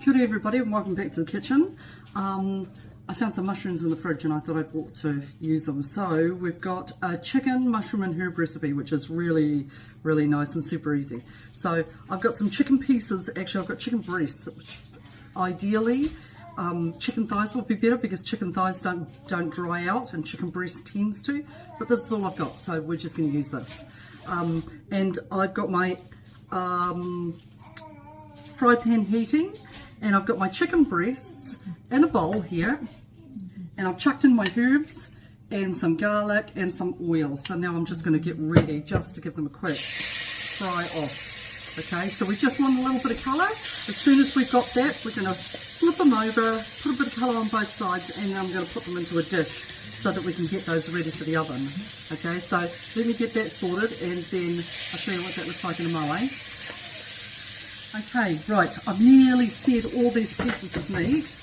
Kia ora everybody and welcome back to the kitchen. I found some mushrooms in the fridge and I thought I'd bought to use them. So we've got a chicken, mushroom and herb recipe, which is really nice and super easy. So I've got some chicken pieces. Actually I've got chicken breasts, which ideally chicken thighs would be better because chicken thighs don't dry out and chicken breast tends to, but this is all I've got, so we're just going to use this. And I've got my fry pan heating, and I've got my chicken breasts in a bowl here, and I've chucked in my herbs and some garlic and some oil. So now I'm just going to get ready just to give them a quick fry off. Okay, so we just want a little bit of colour. As soon as we've got that, we're going to flip them over, put a bit of colour on both sides, and I'm going to put them into a dish so that we can get those ready for the oven. Okay, so let me get that sorted and then I'll show you what that looks like in a mo. Okay, right, I've nearly seared all these pieces of meat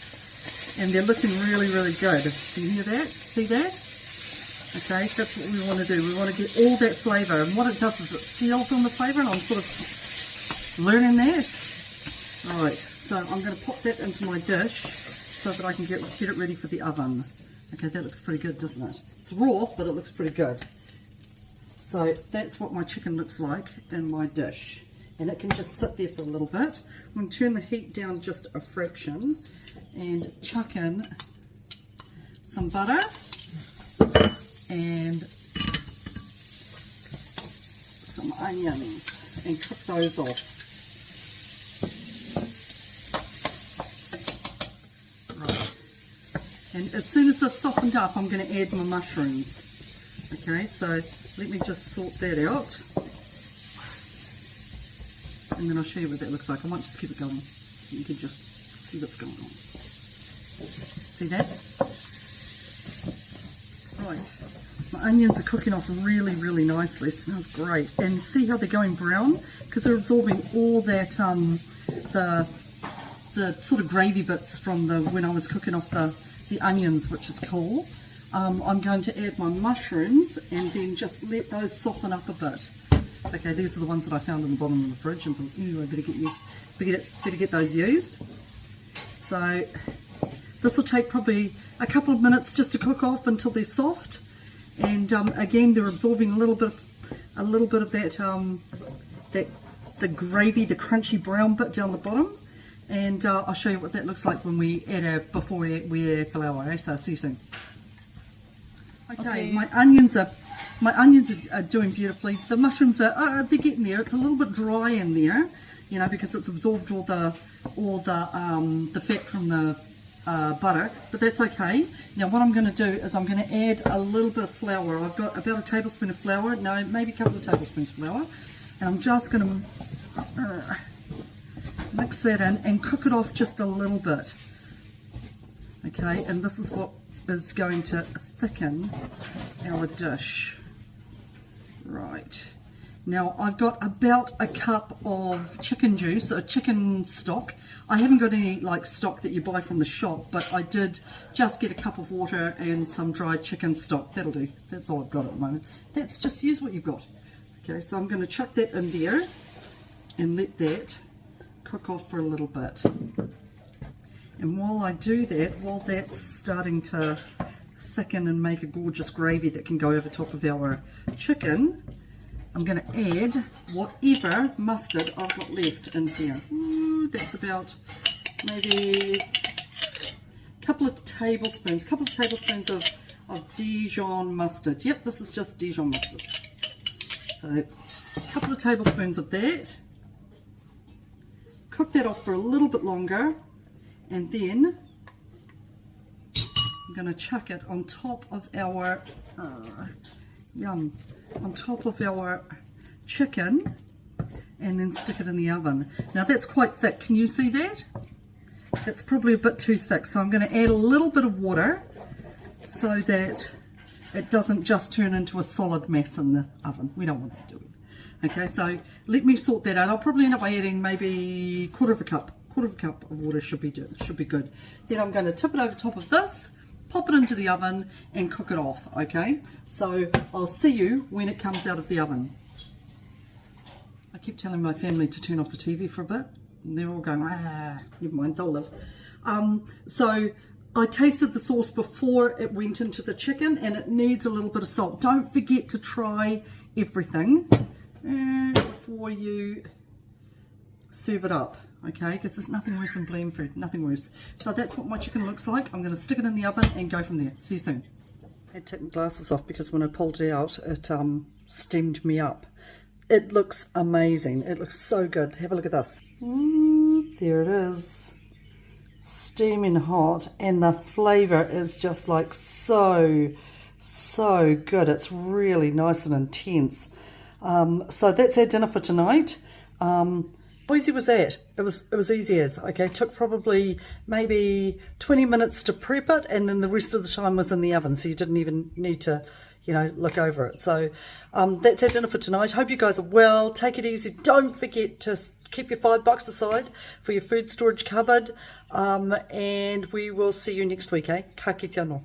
and they're looking really good. Can you hear that? See that? Okay, that's what we want to do. We want to get all that flavour, and what it does is it seals on the flavour, and I'm sort of learning that. Right, so I'm going to pop that into my dish so that I can get it ready for the oven. Okay, that looks pretty good, doesn't it? It's raw, but it looks pretty good. So that's what my chicken looks like in my dish. And it can just sit there for a little bit. I'm going to turn the heat down just a fraction and chuck in some butter and some onions and cook those off. Right. And as soon as it's softened up, I'm going to add my mushrooms. Okay, so let me just sort that out. And then I'll show you what that looks like. I might just keep it going so you can just see what's going on. See that? Right. My onions are cooking off really nicely. It smells great. And see how they're going brown? Because they're absorbing all that, the sort of gravy bits from when I was cooking off the onions, which is cool. I'm going to add my mushrooms and then just let those soften up a bit. Okay, these are the ones that I found in the bottom of the fridge and thought, ooh, I better get those used. So this will take probably a couple of minutes just to cook off until they're soft. And again, they're absorbing a little bit of that the gravy, the crunchy brown bit down the bottom. And I'll show you what that looks like when we add before we add flour. Eh? So see you soon. Okay, my onions are doing beautifully. The mushrooms they're getting there. It's a little bit dry in there, you know, because it's absorbed all the fat from the butter, but that's okay. Now what I'm going to do is I'm going to add a little bit of flour. I've got about a tablespoon of flour, no, maybe a couple of tablespoons of flour, and I'm just going to mix that in and cook it off just a little bit. Okay, and this is what is going to thicken our dish. Right, now I've got about a cup of chicken juice, or chicken stock. I haven't got any like stock that you buy from the shop, but I did just get a cup of water and some dried chicken stock. That'll do. That's all I've got at the moment. That's just use what you've got. Okay, so I'm going to chuck that in there and let that cook off for a little bit. And while I do that, while that's starting to thicken and make a gorgeous gravy that can go over top of our chicken, I'm going to add whatever mustard I've got left in here. Ooh, that's about maybe a couple of tablespoons of Dijon mustard. Yep, this is just Dijon mustard. So a couple of tablespoons of that. Cook that off for a little bit longer, and then I'm going to chuck it on top of our on top of our chicken, and then stick it in the oven. Now that's quite thick. Can you see that? That's probably a bit too thick, so I'm going to add a little bit of water so that it doesn't just turn into a solid mess in the oven. We don't want that, do we? Okay, so let me sort that out. I'll probably end up adding maybe quarter of a cup of water should be good. Then I'm going to tip it over top of this, pop it into the oven and cook it off. Okay, so I'll see you when it comes out of the oven. I keep telling my family to turn off the TV for a bit. they're all going, never mind, they'll live. So I tasted the sauce before it went into the chicken, and it needs a little bit of salt. Don't forget to try everything before you serve it up, okay? Because there's nothing worse than bland food, nothing worse. So that's what my chicken looks like. I'm going to stick it in the oven and go from there. See you soon. I had to take my glasses off because when I pulled it out, it steamed me up. It looks amazing. It looks so good. Have a look at this. There it is. Steaming hot, and the flavour is just like so good. It's really nice and intense. So that's our dinner for tonight. How easy was that? It was easy as, okay, it took probably maybe 20 minutes to prep it, and then the rest of the time was in the oven, so you didn't even need to, you know, look over it. So that's our dinner for tonight. Hope you guys are well. Take it easy. Don't forget to keep your $5 aside for your food storage cupboard, and we will see you next week, eh? Ka kite anō.